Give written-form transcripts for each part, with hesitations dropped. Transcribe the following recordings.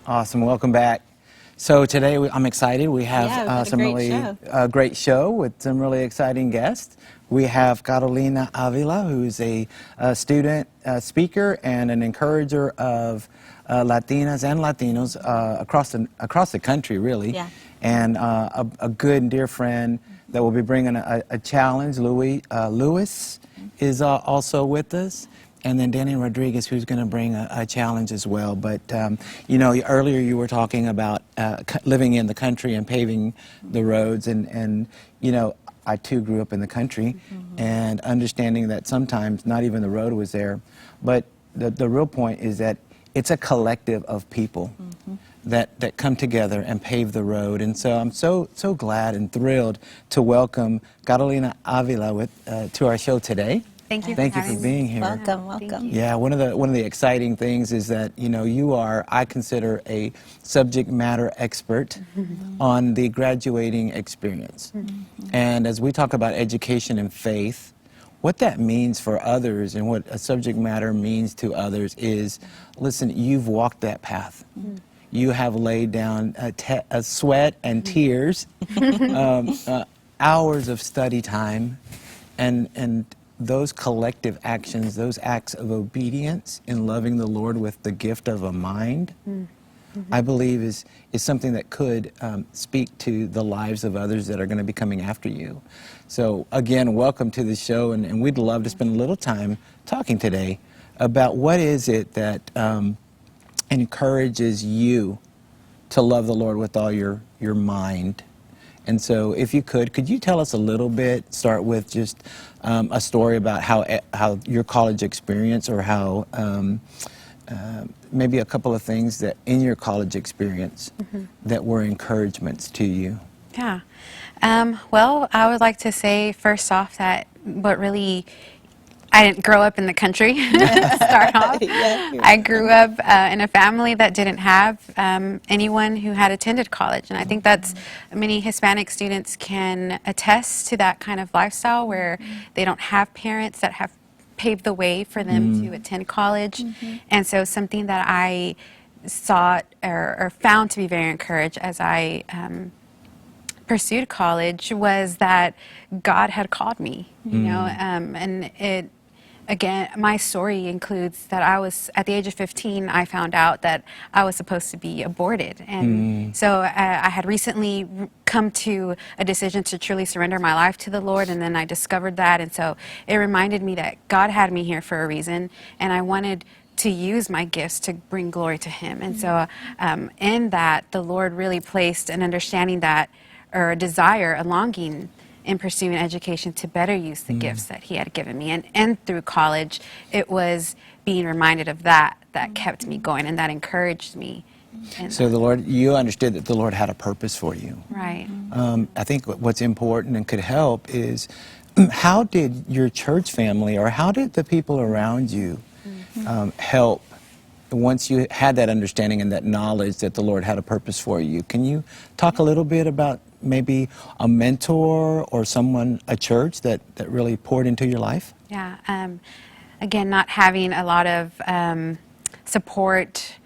Awesome. Welcome back. So today I'm excited. We have some great show with some really exciting guests. We have Carolina Avila, who's a student speaker and an encourager of Latinas and Latinos across the country, really. Yeah. And a good and dear friend that will be bringing a challenge. Lewis is also with us. And then Danny Rodriguez, who's going to bring a challenge as well. But, you know, earlier you were talking about living in the country and paving the roads. And you know, I too grew up in the country, and understanding that sometimes not even the road was there. But the real point is that it's a collective of people that come together and pave the road. And so I'm so glad and thrilled to welcome Carolina Avila to our show today. Thank you for being here. Welcome. Yeah, one of the exciting things is that, you know, you are, I consider, a subject matter expert on the graduating experience. And as we talk about education and faith, what that means for others and what a subject matter means to others is, listen, you've walked that path. You have laid down a sweat and tears, hours of study time, and those collective actions, those acts of obedience in loving the Lord with the gift of a mind, I believe is something that could speak to the lives of others that are going to be coming after you. So again, welcome to the show, and we'd love to spend a little time talking today about what is it that encourages you to love the Lord with all your mind. And so if you could you tell us a little bit, start with just a story about how your college experience, or how maybe a couple of things that in your college experience that were encouragements to you. Yeah. Well, I would like to say first off that what really, I didn't grow up in the country to start off. I grew up in a family that didn't have anyone who had attended college. And I think that's, many Hispanic students can attest to that kind of lifestyle where they don't have parents that have paved the way for them to attend college. And so something that I sought or found to be very encouraged as I pursued college was that God had called me, you know, and it, again, my story includes that I was, at the age of 15, I found out that I was supposed to be aborted. And so I had recently come to a decision to truly surrender my life to the Lord, and then I discovered that. And so it reminded me that God had me here for a reason, and I wanted to use my gifts to bring glory to Him. And so in that, the Lord really placed an understanding that, or a desire, a longing in pursuing education to better use the gifts that He had given me. And through college, it was being reminded of that kept me going, and that encouraged me. So the Lord, you understood that the Lord had a purpose for you. Right. I think what's important and could help is, how did your church family, or how did the people around you help once you had that understanding and that knowledge that the Lord had a purpose for you? Can you talk a little bit about maybe a mentor or someone, a church that really poured into your life? Yeah. Again, not having a lot of support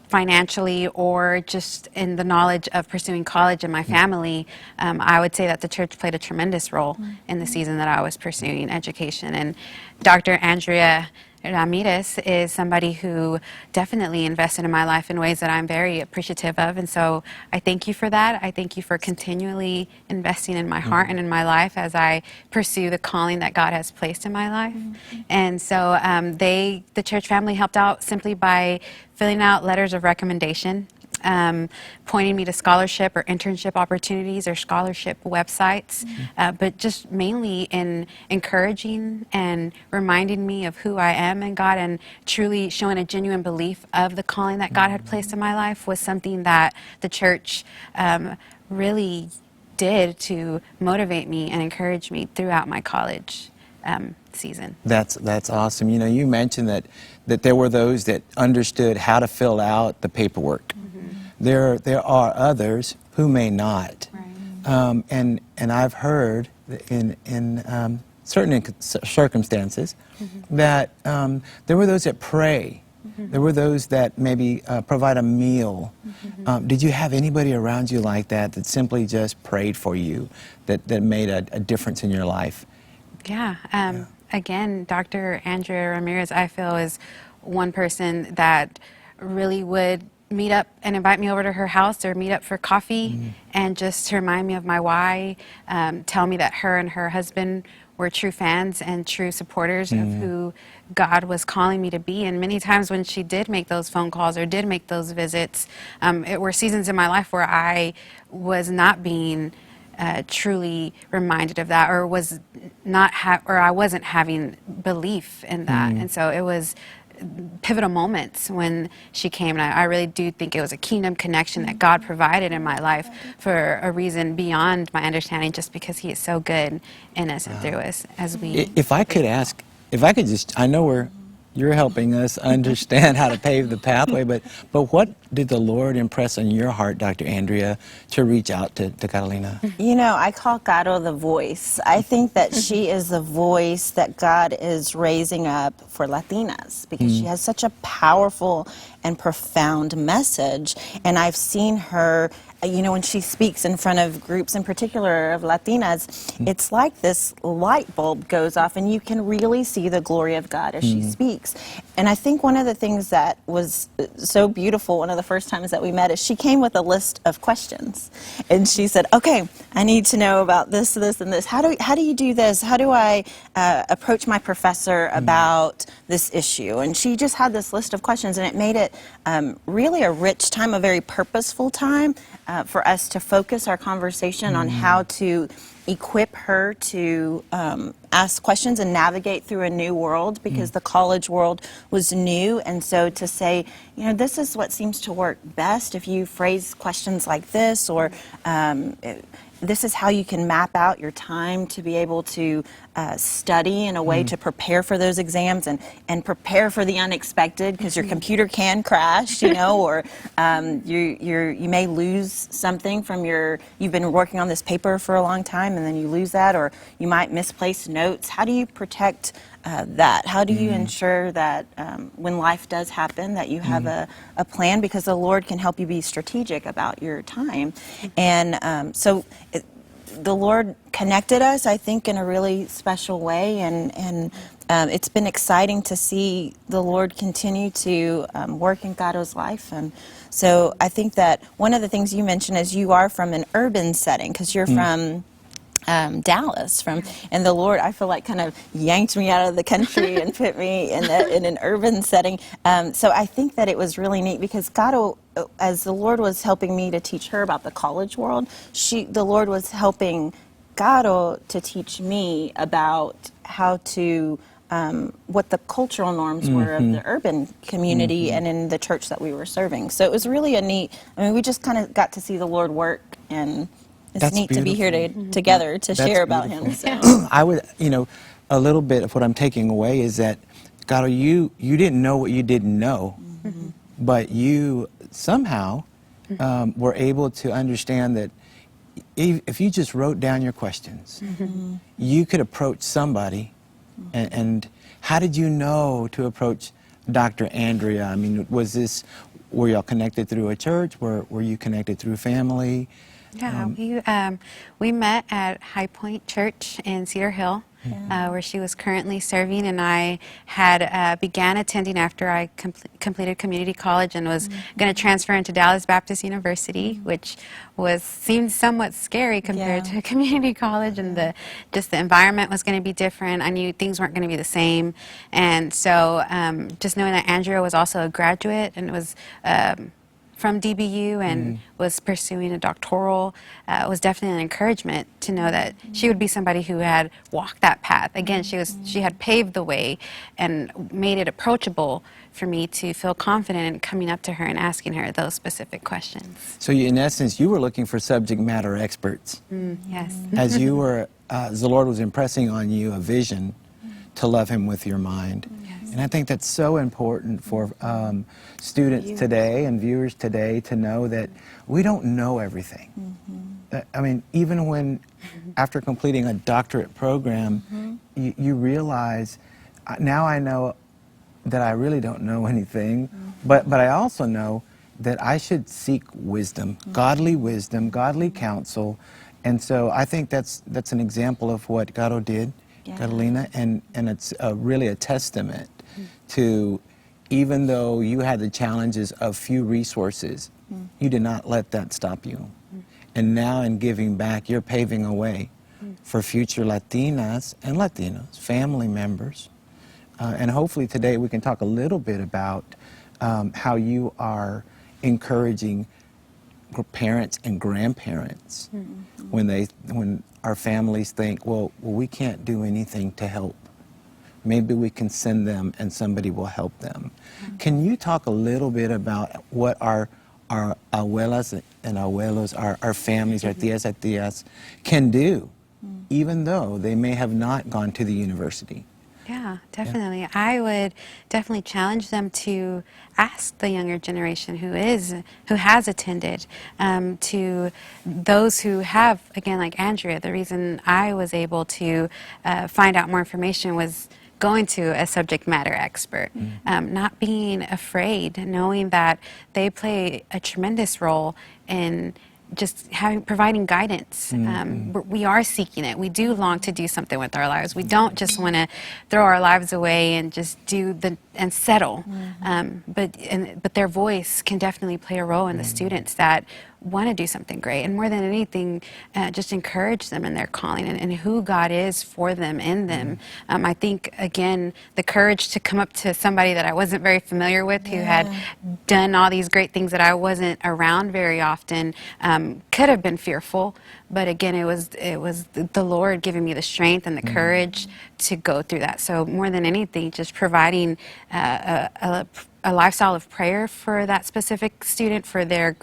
financially or just in the knowledge of pursuing college in my family, I would say that the church played a tremendous role in the season that I was pursuing education. And Dr. Andrea Ramirez is somebody who definitely invested in my life in ways that I'm very appreciative of, and so I thank you for that. I thank you for continually investing in my heart and in my life as I pursue the calling that God has placed in my life. And so the church family helped out simply by filling out letters of recommendation, pointing me to scholarship or internship opportunities or scholarship websites, but just mainly in encouraging and reminding me of who I am in God, and truly showing a genuine belief of the calling that God had placed in my life was something that the church really did to motivate me and encourage me throughout my college season. That's awesome. You know, you mentioned that there were those that understood how to fill out the paperwork. There are others who may not. Right. And I've heard in certain circumstances that there were those that pray There were those that maybe provide a meal. Did you have anybody around you like that that simply just prayed for you, that made a difference in your life? Yeah. Again, Dr. Andrea Ramirez, I feel, is one person that really would meet up and invite me over to her house or meet up for coffee and just remind me of my why, tell me that her and her husband were true fans and true supporters of who God was calling me to be. And many times when she did make those phone calls or did make those visits, it were seasons in my life where I was not being truly reminded of that, or was not or I wasn't having belief in that. And so it was pivotal moments when she came, and I really do think it was a kingdom connection that God provided in my life for a reason beyond my understanding, just because He is so good in us and through us as we. If I could ask, if I could just, I know you're helping us understand how to pave the pathway, but what did the Lord impress on your heart, Dr. Andrea, to reach out to Catalina? You know, I call Caro the voice. I think that she is the voice that God is raising up for Latinas, because she has such a powerful and profound message. And I've seen her, you know, when she speaks in front of groups, in particular of Latinas, it's like this light bulb goes off and you can really see the glory of God as she speaks. And I think one of the things that was so beautiful, one of the first times that we met, is she came with a list of questions. And she said, okay, I need to know about this, this, and this. How do you do this? How do I approach my professor about this issue? And she just had this list of questions, and it made it really a rich time, a very purposeful time for us to focus our conversation on how to equip her to ask questions and navigate through a new world, because the college world was new. And so to say, you know, this is what seems to work best if you phrase questions like this, or this is how you can map out your time to be able to study in a way to prepare for those exams and prepare for the unexpected, because your computer can crash, you know, or you may lose something from you've been working on this paper for a long time and then you lose that, or you might misplace notes. How do you protect that? How do you ensure that when life does happen, that you have a plan, because the Lord can help you be strategic about your time. And so the Lord connected us, I think, in a really special way, and it's been exciting to see the Lord continue to work in Garo's life. And so I think that one of the things you mentioned is you are from an urban setting, because you're from Dallas, and the Lord, I feel like, kind of yanked me out of the country and put me in an urban setting. So I think that it was really neat, because Caro, as the Lord was helping me to teach her about the college world, the Lord was helping Caro to teach me about how to what the cultural norms were of the urban community and in the church that we were serving. So it was really a neat, I mean, we just kind of got to see the Lord work, and it's That's neat beautiful. to be here together to That's share about beautiful. Him. So. I would, you know, a little bit of what I'm taking away is that, Caro, you didn't know what you didn't know, but you somehow were able to understand that if you just wrote down your questions, you could approach somebody. And how did you know to approach Dr. Andrea? I mean, were y'all connected through a church? Were you connected through family? Yeah, we met at High Point Church in Cedar Hill, where she was currently serving, and I had began attending after I completed community college and was going to transfer into Dallas Baptist University, which seemed somewhat scary compared to community college, and just the environment was going to be different. I knew things weren't going to be the same, and so just knowing that Andrea was also a graduate and was from DBU and was pursuing a doctoral, was definitely an encouragement to know that she would be somebody who had walked that path. Again, she had paved the way and made it approachable for me to feel confident in coming up to her and asking her those specific questions. So in essence, you were looking for subject matter experts. Yes. As you were, as the Lord was impressing on you a vision to love Him with your mind. And I think that's so important for students today and viewers today to know that we don't know everything. I mean, even when, after completing a doctorate program, you realize, now I know that I really don't know anything, but I also know that I should seek wisdom, godly wisdom, godly counsel. And so I think that's an example of what Caro did, Catalina, and it's really a testament to, even though you had the challenges of few resources, you did not let that stop you. And now in giving back, you're paving a way for future Latinas and Latinos, family members. And hopefully today we can talk a little bit about how you are encouraging parents and grandparents when our families think, well, we can't do anything to help. Maybe we can send them and somebody will help them. Can you talk a little bit about what our abuelas and abuelos, our families, our tías can do, even though they may have not gone to the university? Yeah, definitely. I would definitely challenge them to ask the younger generation who has attended, to those who have, again, like Andrea. The reason I was able to find out more information was going to a subject matter expert, not being afraid, knowing that they play a tremendous role in just providing guidance. We are seeking it. We do long to do something with our lives. We don't just want to throw our lives away and just and settle. But their voice can definitely play a role in the students that want to do something great. And more than anything, just encourage them in their calling and who God is for them, in them. I think, again, the courage to come up to somebody that I wasn't very familiar with, who had done all these great things that I wasn't around very often, could have been fearful. But again, it was the Lord giving me the strength and the courage to go through that. So more than anything, just providing a lifestyle of prayer for that specific student, for their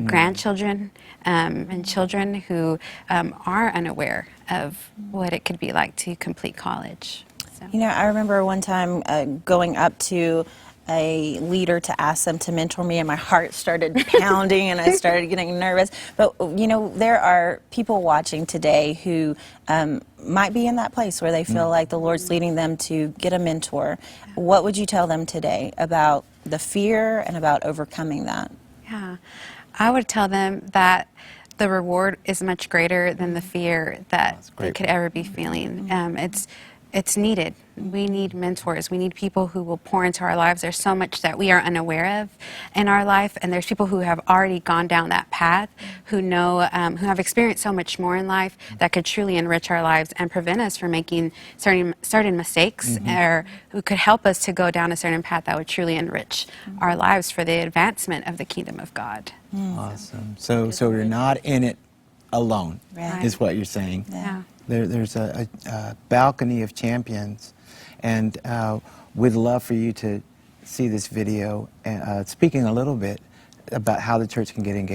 grandchildren and children who are unaware of what it could be like to complete college. So. You know, I remember one time going up to a leader to ask them to mentor me, and my heart started pounding and I started getting nervous. But, you know, there are people watching today who might be in that place where they feel like the Lord's leading them to get a mentor. What would you tell them today about the fear and about overcoming that? Yeah, I would tell them that the reward is much greater than the fear that they could ever be feeling. It's needed. We need mentors. We need people who will pour into our lives. There's so much that we are unaware of in our life, and there's people who have already gone down that path, who know, who have experienced so much more in life that could truly enrich our lives and prevent us from making certain mistakes, or who could help us to go down a certain path that would truly enrich our lives for the advancement of the kingdom of God. Awesome. So you're not in it alone, is what you're saying. Yeah. There's a balcony of champions, and we'd love for you to see this video, speaking a little bit about how the church can get engaged.